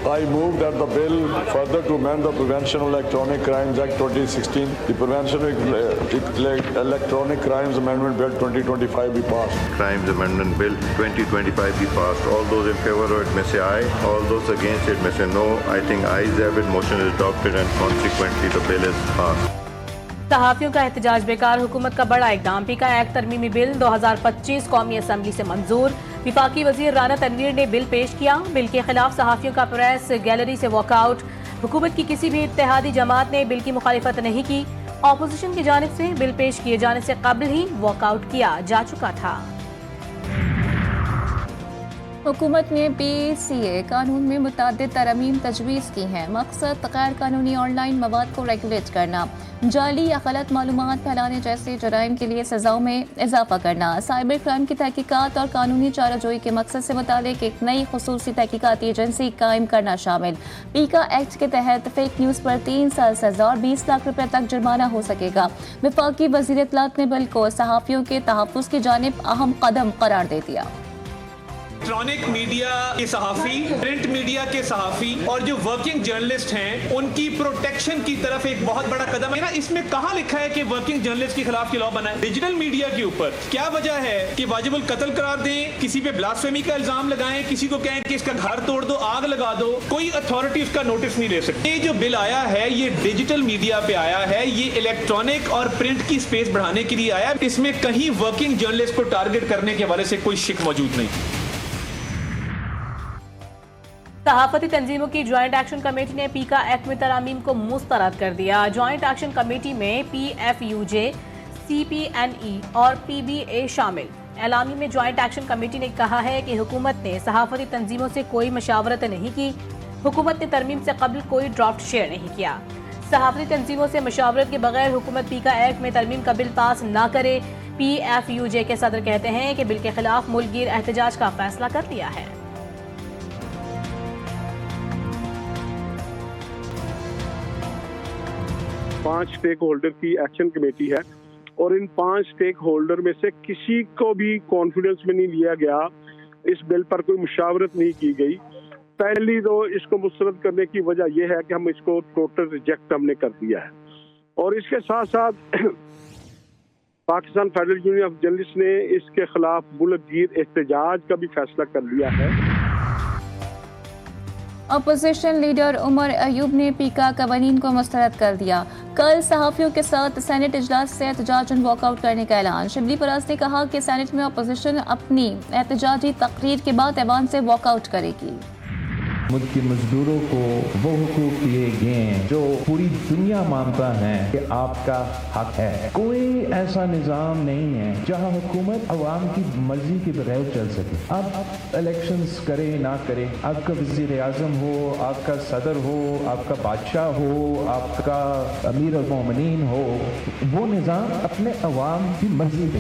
I move that the bill further to amend the Prevention of Electronic Crimes Act 2016, the Prevention of Electronic Crimes Amendment Bill 2025 be passed. Crimes Amendment Bill 2025 be passed. All those in favor of it may say aye. All those against it may say no. I think ayes have it. Motion is adopted and consequently the bill is passed. صحافیوں کا احتجاج بیکار، حکومت کا بڑا اقدام۔ پیکا act ترمیمی بل 2025 قومی assembly سے منظور۔ وفاقی وزیر رانا تنویر نے بل پیش کیا۔ بل کے خلاف صحافیوں کا پریس گیلری سے واک آؤٹ۔ حکومت کی کسی بھی اتحادی جماعت نے بل کی مخالفت نہیں کی۔ اپوزیشن کی جانب سے بل پیش کیے جانے سے قبل ہی واک آؤٹ کیا جا چکا تھا۔ حکومت نے PCA قانون میں متعدد ترامیم تجویز کی ہیں۔ مقصد غیر قانونی آن لائن مواد کو ریگولیٹ کرنا، جعلی یا غلط معلومات پھیلانے جیسے جرائم کے لیے سزاؤں میں اضافہ کرنا، سائبر کرائم کی تحقیقات اور قانونی چارہ جوئی کے مقصد سے متعلق ایک نئی خصوصی تحقیقاتی ایجنسی قائم کرنا شامل۔ پیکا ایکٹ کے تحت فیک نیوز پر 3 سال سزا اور 20 لاکھ روپے تک جرمانہ ہو سکے گا۔ وفاقی وزیر اطلاعات نے بل کو صحافیوں کے تحفظ کی جانب اہم قدم قرار دے دیا۔ الیکٹرانک میڈیا کے صحافی، پرنٹ میڈیا کے صحافی اور جو ورکنگ جرنلسٹ ہیں ان کی پروٹیکشن کی طرف ایک بہت بڑا قدم ہے نا۔ اس میں کہاں لکھا ہے کہ ورکنگ جرنلسٹ کے خلاف کی لا بنائے؟ ڈیجیٹل میڈیا کے اوپر کیا وجہ ہے کہ واجب القتل قرار دیں، کسی پہ بلاسفیمی کا الزام لگائیں، کسی کو کہیں کہ اس کا گھر توڑ دو، آگ لگا دو، کوئی اتھارٹی اس کا نوٹس نہیں لے سکتی۔ یہ جو بل آیا ہے یہ ڈیجیٹل میڈیا پہ آیا ہے، یہ الیکٹرانک اور پرنٹ کی سپیس بڑھانے کے لیے آیا ہے۔ اس میں کہیں ورکنگ جرنلسٹ کو ٹارگٹ کرنے کے حوالے سے کوئی شک موجود نہیں۔ صحافتی تنظیموں کی جوائنٹ ایکشن کمیٹی نے پیکا ایکٹ میں ترامیم کو مسترد کر دیا۔ جوائنٹ ایکشن کمیٹی میں PFUJ، CPNE اور PBA شامل۔ اعلامی میں جوائنٹ ایکشن کمیٹی نے کہا ہے کہ حکومت نے صحافتی تنظیموں سے کوئی مشاورت نہیں کی۔ حکومت نے ترمیم سے قبل کوئی ڈرافٹ شیئر نہیں کیا۔ صحافتی تنظیموں سے مشاورت کے بغیر حکومت پیکا ایکٹ میں ترمیم کا بل پاس نہ کرے۔ PFUJ کے صدر کہتے ہیں کہ بل کے خلاف ملک گیر احتجاج کا فیصلہ کر لیا ہے۔ 5 اسٹیک ہولڈر کی ایکشن کمیٹی ہے اور ان 5 اسٹیک ہولڈر میں سے کسی کو بھی کانفیڈنس میں نہیں لیا گیا، اس بل پر کوئی مشاورت نہیں کی گئی۔ پہلی تو اس کو مسترد کرنے کی وجہ یہ ہے کہ ہم اس کو ٹوٹل ریجیکٹ ہم نے کر دیا ہے، اور اس کے ساتھ ساتھ Pakistan federal union of journalist نے اس کے خلاف ملک گیر احتجاج کا بھی فیصلہ کر لیا ہے۔ اپوزیشن لیڈر عمر ایوب نے پیکا قوانین کو مسترد کر دیا۔ کل صحافیوں کے ساتھ سینٹ اجلاس سے احتجاجاً واک آؤٹ کرنے کا اعلان۔ شبلی پراس نے کہا کہ سینٹ میں اپوزیشن اپنی احتجاجی تقریر کے بعد ایوان سے واک آؤٹ کرے گی۔ ملک کے مزدوروں کو وہ حقوق دیے گئے ہیں جو پوری دنیا مانتا ہے کہ آپ کا حق ہے۔ کوئی ایسا نظام نہیں ہے جہاں حکومت عوام کی مرضی کے بغیر چل سکے۔ اب الیکشنز کرے نہ کرے، آپ کا وزیر اعظم ہو، آپ کا صدر ہو، آپ کا بادشاہ ہو، آپ کا امیر المومنین ہو، وہ نظام اپنے عوام کی مرضی پہ۔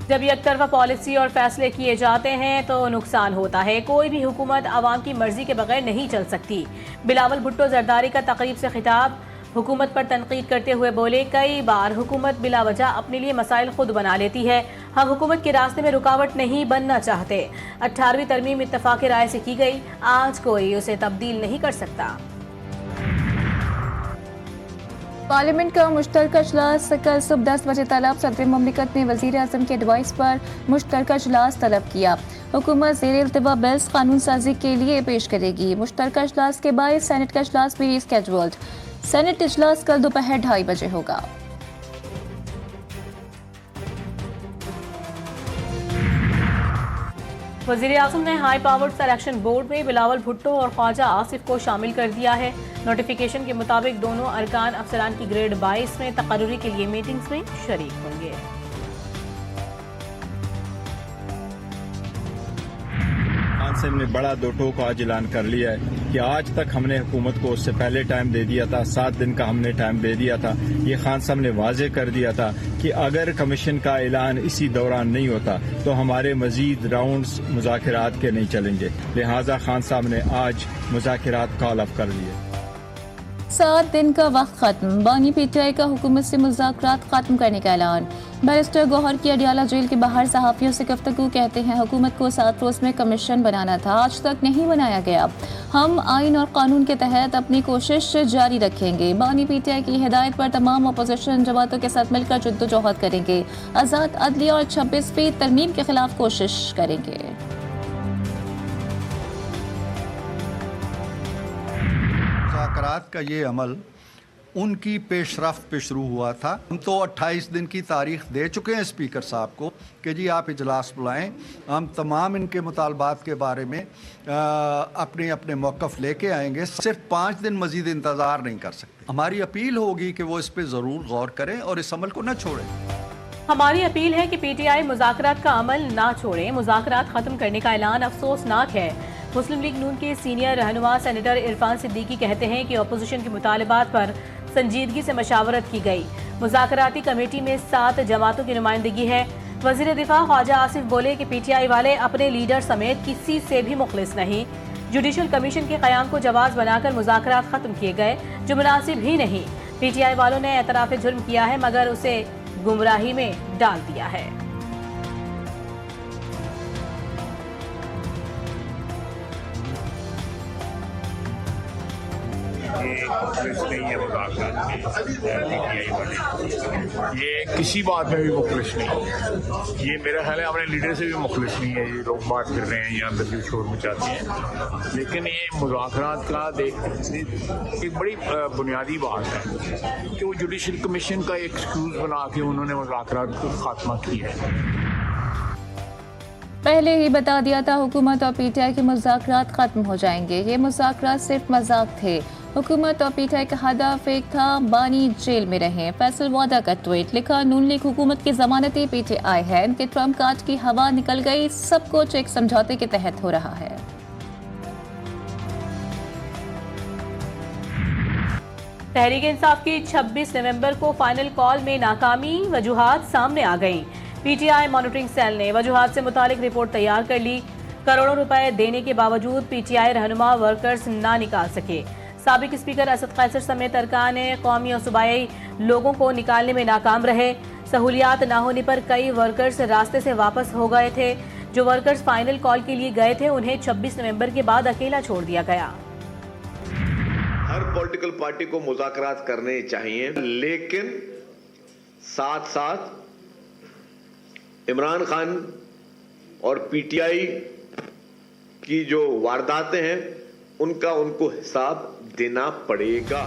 جب یک طرفہ پالیسی اور فیصلے کیے جاتے ہیں تو نقصان ہوتا ہے۔ کوئی بھی حکومت عوام کی مرضی کے بغیر نہیں چل سکتی۔ بلاول بھٹو زرداری کا تقریب سے خطاب، حکومت پر تنقید کرتے ہوئے بولے، کئی بار حکومت بلا وجہ اپنے لیے مسائل خود بنا لیتی ہے، ہم حکومت کے راستے میں رکاوٹ نہیں بننا چاہتے۔ 18ویں ترمیم اتفاق رائے سے کی گئی، آج کوئی اسے تبدیل نہیں کر سکتا۔ پارلیمنٹ کا مشترکہ اجلاس کل صبح 10 بجے طلب۔ صدر مملکت نے وزیر اعظم کے ایڈوائس پر مشترکہ اجلاس طلب کیا۔ حکومت زیر التوا بلز قانون سازی کے لیے پیش کرے گی۔ مشترکہ اجلاس کے باعث سینٹ کا اجلاس بھی ری اسکیجولڈ۔ سینٹ اجلاس کل دوپہر 2:30 بجے ہوگا۔ وزیر اعظم نے ہائی پاورڈ سلیکشن بورڈ میں بلاول بھٹو اور خواجہ آصف کو شامل کر دیا ہے۔ نوٹیفیکیشن کے مطابق دونوں ارکان افسران کی گریڈ 22 میں تقرری کے لیے میٹنگز میں شریک ہوں گے۔ خان صاحب نے بڑا دو ٹوک آج اعلان کر لیا ہے کہ آج تک ہم نے حکومت کو اس سے پہلے ٹائم دے دیا تھا، 7 دن کا ہم نے ٹائم دے دیا تھا۔ یہ خان صاحب نے واضح کر دیا تھا کہ اگر کمیشن کا اعلان اسی دوران نہیں ہوتا تو ہمارے مزید راؤنڈز مذاکرات کے نہیں چلیں گے، لہٰذا خان صاحب نے آج مذاکرات کال اپ کر لیے۔ 7 دن کا وقت ختم، بانی PTI کا حکومت سے مذاکرات ختم کرنے کا اعلان۔ बैरिस्टर गौहर की अडियाला जेल के बाहर सहाफ़ियों से गुफ्तगू, कहते हैं हुकूमत को 7 रोज़ में कमीशन बनाना था, आज तक नहीं बनाया गया। हम आइन और कानून के तहत अपनी कोशिश जारी रखेंगे। बानी पीटीआई की हिदायत पर तमाम अपोजिशन जमातों के साथ मिलकर जद्दोजहद करेंगे। आज़ाद अदलिया और 26वीं तरमीम के खिलाफ कोशिश करेंगे। मुज़ाकरात का ये अमल उनकी पेशरफ्त पे शुरू हुआ था। हम तो 28 दिन की तारीख दे चुके हैं स्पीकर साहब को कि जी आप इजलास बुलाएं, हम तमाम इनके मुतालबात के बारे में अपने अपने मौक़िफ़ लेके आएंगे। सिर्फ 5 दिन मज़ीद इंतज़ार नहीं कर सकते। हमारी अपील होगी कि वो इस पर ज़रूर गौर करें और इस अमल को न छोड़ें। हमारी अपील है कि पीटीआई मुज़ाकरात का अमल ना छोड़े। मुज़ाकरात ख़त्म करने का ऐलान अफसोसनाक है। मुस्लिम लीग नून के सीनियर रहनुमा सेनेटर इरफान सिद्दीकी कहते हैं कि अपोजिशन के मुतालबात पर संजीदगी से मशावरत की गई। मुज़ाकराती कमेटी में 7 जमातों की नुमाइंदगी है। वज़ीर दिफा ख्वाजा आसिफ बोले कि पीटीआई वाले अपने लीडर समेत किसी से भी मुखलिस नहीं। जुडिशल कमीशन के क़याम को जवाज़ बनाकर मुज़ाकरात ख़त्म किए गए, जो मुनासिब ही नहीं। पीटीआई वालों ने एतराफ़ जुर्म किया है मगर उसे गुमराही में डाल दिया है। नहीं है ये किसी बात में भी मुखलिस नहीं। ये मेरा ख्याल है अपने लीडर से भी मुखलिस नहीं है। ये लोग बात कर रहे हैं, ये अंदर की शोर मचाते हैं, लेकिन ये मुज़ाकरात का एक बड़ी बुनियादी बात है कि वो जुडिशल कमीशन का एक्सक्यूज बना के उन्होंने मुज़ाकरात को खात्मा किया है। पहले ही बता दिया था हुकूमत और पीटीआई के मुज़ाकरात ख़त्म हो जाएंगे। ये मुज़ाकरात सिर्फ मजाक थे। हुकूमत और पीटीआई का हदफ एक था, बानी जेल में रहें। फैसल वादा का ट्वीट लिखा, नून लीग हुकूमत की ज़मानती पीटीआई है, इनके ट्रम्प कार्ड की हवा निकल गई, सब कुछ एक समझौते के तहत हो रहा है। तहरीक इंसाफ की 26 नवंबर को फाइनल कॉल में नाकामी, वजूहात सामने आ गईं। पीटीआई मॉनिटरिंग सेल ने वजूहात से मुतालिक रिपोर्ट तैयार कर ली। करोड़ों रुपए देने के बावजूद पीटीआई रहनुमा वर्कर्स ना निकाल सके। साबिक स्पीकर असद कैसर समेत अरकान कौमी और सूबाई लोगों को निकालने में नाकाम रहे। सहूलियात ना होने पर कई वर्कर्स रास्ते से वापस हो गए थे। जो वर्कर्स फाइनल कॉल के लिए गए थे उन्हें 26 नवंबर के बाद अकेला छोड़ दिया गया। हर पॉलिटिकल पार्टी को मुज़ाकरात करने चाहिए, लेकिन साथ साथ इमरान खान और पीटीआई की जो वारदातें हैं उनका उनको हिसाब देना पड़ेगा।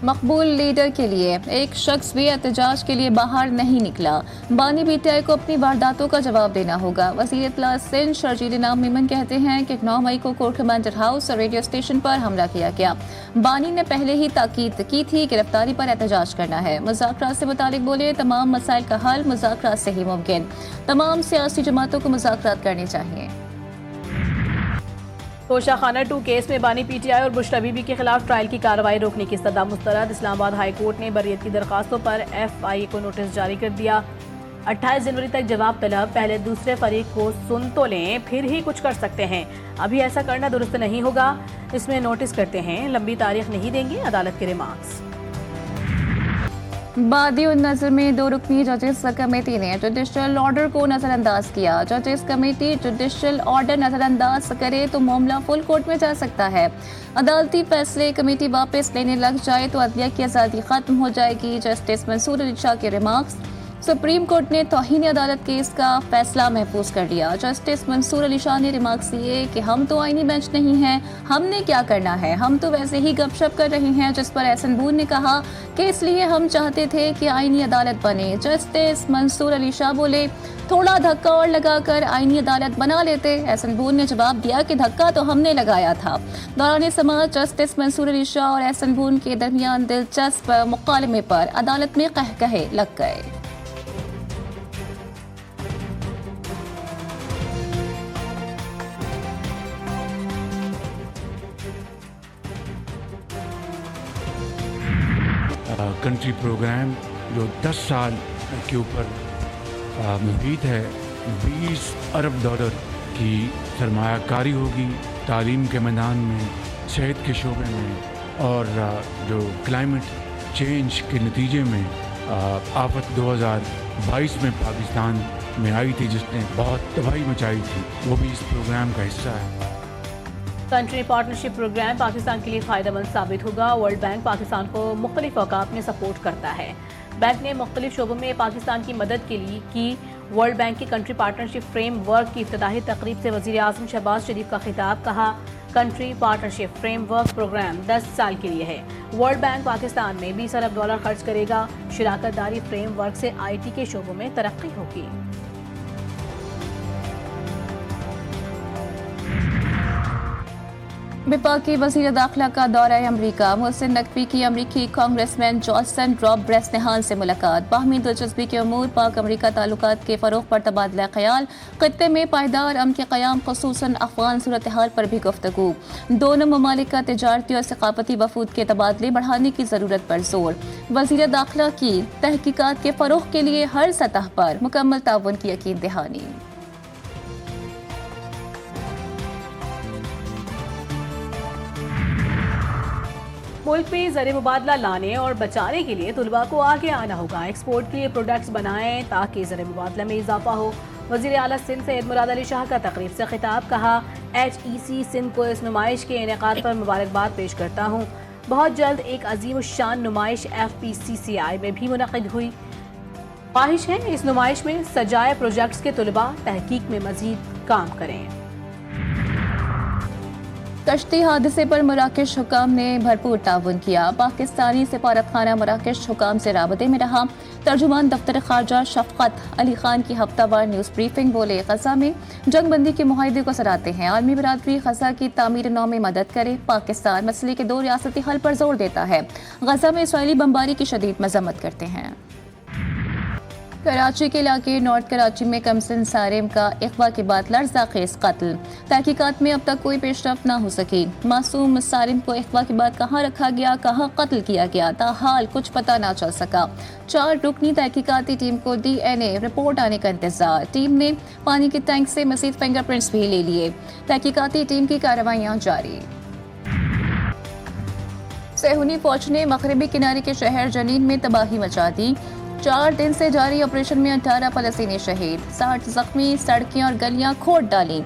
मकबूल लीडर के लिए एक शख्स भी एहतजाज के लिए बाहर नहीं निकला। बानी पीटीआई को अपनी वारदातों का जवाब देना होगा। वज़ीर इत्तला सिंध शर्जील इनाम मेमन कहते हैं कि 9 मई को कोर्ट कमांडर हाउस और रेडियो स्टेशन पर हमला किया गया। बानी ने पहले ही ताकीद की थी गिरफ्तारी पर एहतजाज करना है। मुज़ाकरात से मुतालिक बोले, तमाम मसाइल का हल मुज़ाकरात से ही मुमकिन। तमाम सियासी जमातों को मुज़ाकरात करने चाहिए। तोशाखाना 2 केस में बानी पीटीआई और बुशरा बीबी के खिलाफ ट्रायल की कार्रवाई रोकने की सदा मुस्तरद। इस्लामाबाद हाई कोर्ट ने बरियत की दरखास्तों पर एफआई को नोटिस जारी कर दिया। 28 जनवरी तक जवाब तलब। पहले दूसरे फरीक को सुन तो लें, फिर ही कुछ कर सकते हैं। अभी ऐसा करना दुरुस्त नहीं होगा। इसमें नोटिस करते हैं, लंबी तारीख नहीं देंगे, अदालत के रिमार्क्स। बादी नज़र में 2 रुकनी जजेस कमेटी ने जुडिशल ऑर्डर को नज़रअंदाज किया। जजेस कमेटी जुडिशल ऑर्डर नज़रअंदाज करे तो मामला फुल कोर्ट में जा सकता है। अदालती फैसले कमेटी वापस लेने लग जाए तो अदलिया की आज़ादी खत्म हो जाएगी। जस्टिस मंसूर अली शाह के रिमार्क्स। सुप्रीम कोर्ट ने तौहीन अदालत केस का फैसला महफूज कर लिया। जस्टिस मंसूर अली शाह ने रिमार्क्स दिए कि हम तो आईनी बेंच नहीं हैं, हमने क्या करना है, हम तो वैसे ही गपशप कर रहे हैं। जिस पर एहसन बून ने कहा कि इसलिए हम चाहते थे कि आईनी अदालत बने। जस्टिस मंसूर अली शाह बोले, थोड़ा धक्का और लगाकर आईनी अदालत बना लेते। एहसन बून ने जवाब दिया कि धक्का तो हमने लगाया था। दौरान समाअत जस्टिस मंसूर अली शाह और एहसन बून के दरमियान दिलचस्प मुकालमे पर अदालत में कहकहे लग गए। कंट्री प्रोग्राम जो 10 साल के ऊपर मुहित है, 20 अरब डॉलर की सरमायाकारी होगी तालीम के मैदान में, सेहत के शोबे में, और जो क्लाइमेट चेंज के नतीजे में आफत 2000 22 में पाकिस्तान में आई थी, जिसने बहुत तबाही मचाई थी, वो भी इस प्रोग्राम का हिस्सा है। कंट्री पार्टनरशिप प्रोग्राम पाकिस्तान के लिए फ़ायदेमंद साबित होगा। वर्ल्ड बैंक पाकिस्तान को मुख्तलिफ औकात में सपोर्ट करता है। बैंक ने मुख्तलिफ शोबों में पाकिस्तान की मदद के लिए की। वर्ल्ड बैंक की कंट्री पार्टनरशिप फ्रेम वर्क की इफ्तिताही तकरीब से वज़ीर आज़म शहबाज शरीफ का खिताब। कहा, country partnership framework programme 10 साल के लिए है। वर्ल्ड बैंक पाकिस्तान में $20 अरब खर्च करेगा। शराकतदारी फ्रेम वर्क से IT के शोबों में तरक्की होगी। वफाकी वज़ीर दाखिला का दौरा अमरीका। मोहसिन नकवी की अमरीकी कांग्रेसमैन जॉनसन रॉब ब्रेसनेहान से मुलाकात। बाहमी दिलचस्पी के अमूर पाक अमरीका ताल्लुकात के फ़रोग़ पर तबादला ख़याल। ख़ित्ते में पायदार अमन के क़याम ख़ुसूसन अफ़गान सूरत हाल पर भी गुफ्तगू। दोनों ममालिक का तिजारती और सक़ाफ़ती वफ़ूद के तबादले बढ़ाने की ज़रूरत पर ज़ोर। वज़ीर दाखिला की तहक़ीक़ात के फ़रोग़ के लिए हर सतह पर मुकम्मल ताउन की यकीन दहानी। मुल्क में ज़र मुबादला लाने और बचाने के लिए तुलबा को आगे आना होगा। एक्सपोर्ट के लिए प्रोडक्ट्स बनाएं ताकि ज़र मुबादला में इजाफा हो। वज़ीर आला सिंध सैयद मुराद अली शाह का तकरीब से खिताब। कहा, HEC सिंध को इस नुमाइश के इनेकाद पर मुबारकबाद पेश करता हूँ। बहुत जल्द एक अजीम शान नुमाइश FPCCI में भी मुनक़िद हुई। ख्वाहिश है इस नुमाइश में सजाए प्रोजेक्ट्स के तुलबा तहकीक में मज़ीद काम करें। कश्ती हादसे पर मराकश हुकाम ने भरपूर ताउन किया। पाकिस्तानी सफारतखाना मराकश हुकाम से राबते में रहा। तर्जुमान दफ्तर खारजा शफकत अली खान की हफ्तावार न्यूज़ ब्रीफिंग बोले, गजा में जंग बंदी के मुआहदे को सराहते हैं। आलमी बरादरी गजा की तामीर नौ में मदद करे। पाकिस्तान मसले के 2 रियासती हल पर जोर देता है। गजा में इसराइली बमबारी की शदीद मजम्मत करते हैं। कराची के इलाके नॉर्थ कराची में कमसिन सारिम का अगवा के बाद लर्ज़ाखेज़ कत्ल। तहकीकात में अब तक कोई पेशरफ्त न हो सकी। मासूम सारिम को अगवा के बाद कहाँ रखा गया, कहाँ कत्ल किया गया, ताहाल कुछ पता ना चल सका। 4 रुकनी तहकीकाती टीम को DNA रिपोर्ट आने का इंतजार। टीम ने पानी के टैंक से मज़ीद फिंगरप्रिंट्स भी ले लिए। तहकीकाती टीम की कार्रवाइयाँ जारी। सेहूनी फौज ने मगरबी किनारे के शहर जनीन में तबाही मचा दी। 4 दिन से जारी ऑपरेशन में 18 फलस्तीनी शहीद, 60 जख्मी, सड़कें और गलियां खोद डाली।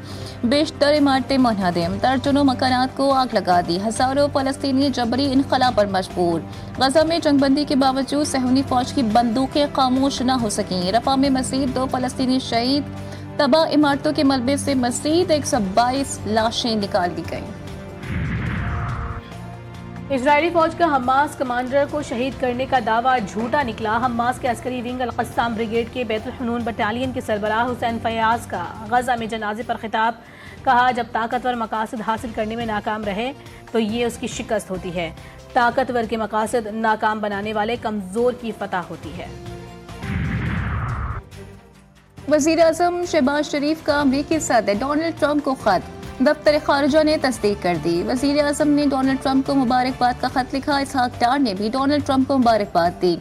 बेशतर इमारतें मुनहदम, दर्जनों मकानात को आग लगा दी। हजारों फलस्तीनी जबरी इनखला पर मजबूर। गजा में जंगबंदी के बावजूद सेहूनी फौज की बंदूकें खामोश न हो सकीं। रफा में मजीद 2 फलस्तीनी शहीद। तबाह इमारतों के मलबे से मजीद 122 लाशें निकाल ली गईं। इजरायली फौज का हमास कमांडर को शहीद करने का दावा झूठा निकला। हमास के अस्करी विंग अल-क़स्साम ब्रिगेड के बैतुल हुनून बटालियन के सरबराह हुसैन फयाज का गजा में जनाजे पर खिताब। कहा, जब ताकतवर मकासद हासिल करने में नाकाम रहे तो ये उसकी शिकस्त होती है। ताकतवर के मकासद नाकाम बनाने वाले कमजोर की फतह होती है। वज़ीर आज़म शहबाज शरीफ का अमरीकी सदर डोनाल्ड ट्रंप को खत। दफ्तर खारजा ने तस्दीक कर दी। वज़ीर आज़म ने डोनाल्ड ट्रंप को मुबारकबाद का खत लिखा। इसहाक डार ने भी डोनाल्ड ट्रंप को मुबारकबाद दी।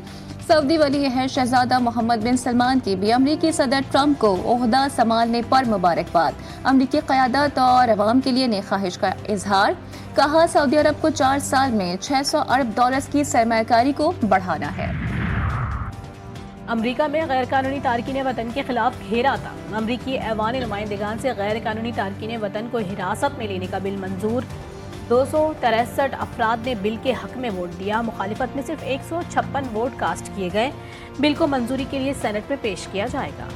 सऊदी वली अहद शहजादा मोहम्मद बिन सलमान की भी अमरीकी सदर ट्रंप को ओहदा संभालने पर मुबारकबाद। अमरीकी क़यादत और अवाम के लिए नेक ख्वाहिश का इजहार। कहा, सऊदी अरब को 4 साल में $600 अरब की सरमायाकारी को बढ़ाना है। अमरीका में गैर कानूनी तारकीन वतन के खिलाफ घेरा था। अमरीकी ऐवान नुमाइंदगान से गैर कानूनी तारकीन वतन को हिरासत में लेने का बिल मंजूर। 263 अफराद ने बिल के हक में वोट दिया। मुखालिफत में सिर्फ 156 वोट कास्ट किए गए। बिल को मंजूरी के लिए सेनेट में पेश किया जाएगा।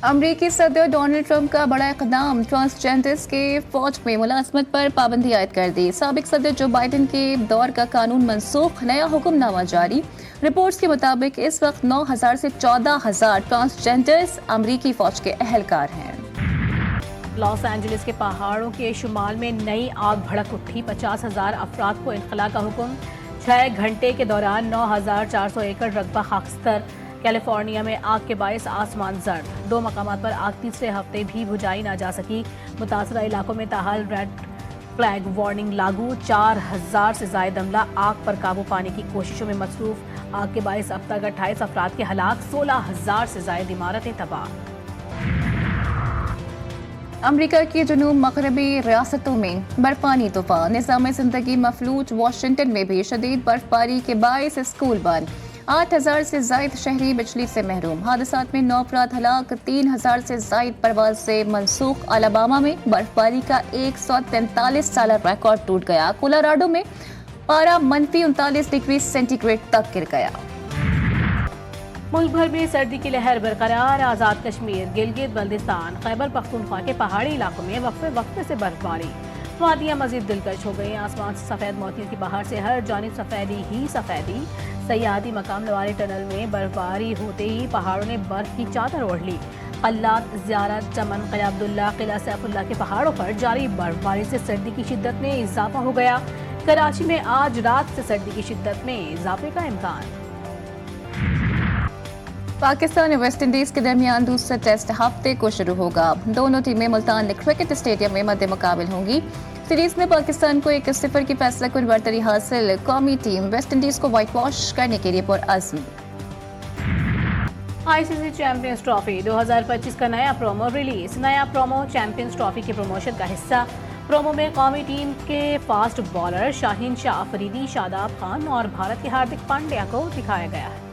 अमरीकी सदर डोनाल्ड ट्रंप का बड़ा इक़दाम, ट्रांसजेंडर्स के फौज में मुलाजमत पर पाबंदी आयद कर दी। साबिक सदर जो बाइडन के दौर का कानून मनसूख, नया हुक्मनामा जारी। रिपोर्ट्स के मुताबिक इस वक्त 9,000 से 14,000 ट्रांसजेंडर्स अमरीकी फौज के अहलकार हैं। लॉस एंजलिस के पहाड़ों के शुमाल में नई आग भड़क उठी। 50,000 अफराद को इनखला का हुक्म। 6 घंटे के दौरान 9,400 एकड़ रकबा खाकस्तर। कैलिफोर्निया में आग के बायस आसमान जर्द। 2 मकामात पर आग तीसरे हफ्ते भी बुझाई ना जा सकी। मुतासरा इलाकों में ताहाल रेड फ्लैग वार्निंग लागू। 4,000 से जायद अमला आग पर काबू पाने की कोशिशों में मसरूफ। आग के बायस अब तक 28 अफराद के हलाक, 16,000 से जायद इमारतें तबाह। अमरीका की जनूब मगरबी रियासतों में बर्फानी तूफान, निज़ाम ज़िंदगी मफलूज। वाशिंगटन में भी शदीद बर्फबारी के बायस स्कूल बंद। 8,000 से जायद शहरी बिजली से महरूम। हादसात में 9 अफराद हलाक, 3,000 से जायद परवाज से मनसूख। अलाबामा में बर्फबारी का 143 साल रिकॉर्ड टूट गया। कोलोराडो में पारा -39 डिग्री सेंटीग्रेड तक गिर गया। मुल्क भर में सर्दी की लहर बरकरार। आज़ाद कश्मीर, गिलगित बल्तिस्तान, खैबर पख्तूनख्वा के पहाड़ी इलाकों में वक्फे से बर्फबारी। वादियाँ मजीद दिलकश हो गई। आसमान से सफ़ेद मोतियों की बहार से हर जानिब सफ़ेदी ही सफ़ेदी। सयाहती मकाम लवारी टनल में बर्फबारी होते ही पहाड़ों ने बर्फ की चादर ओढ़ ली। कल्लात, ज़ियारत, चमन, क़िला अब्दुल्ला, क़िला सैफुल्ला के पहाड़ों पर जारी बर्फबारी से सर्दी की शिद्दत में इजाफा हो गया। कराची में आज रात से सर्दी की शिद्दत में इजाफे का इम्कान। पाकिस्तान और वेस्ट इंडीज के दरमियान दूसरा टेस्ट हफ्ते को शुरू होगा। दोनों टीमें मुल्तान क्रिकेट स्टेडियम में मद्दे मुकाबिल होंगी। सीरीज में पाकिस्तान को 1-0 की फैसला कुन बरतरी हासिल। कौमी टीम वेस्ट इंडीज को व्हाइट वॉश करने के लिए पुरअज़्म। आईसीसी चैंपियंस ट्रॉफी 2025 का नया प्रोमो रिलीज। नया प्रोमो चैंपियंस ट्रॉफी के प्रमोशन का हिस्सा। प्रोमो में कौमी टीम के फास्ट बॉलर शाहीन शाह अफरीदी, शादाब खान और भारत के हार्दिक पांड्या को दिखाया गया है।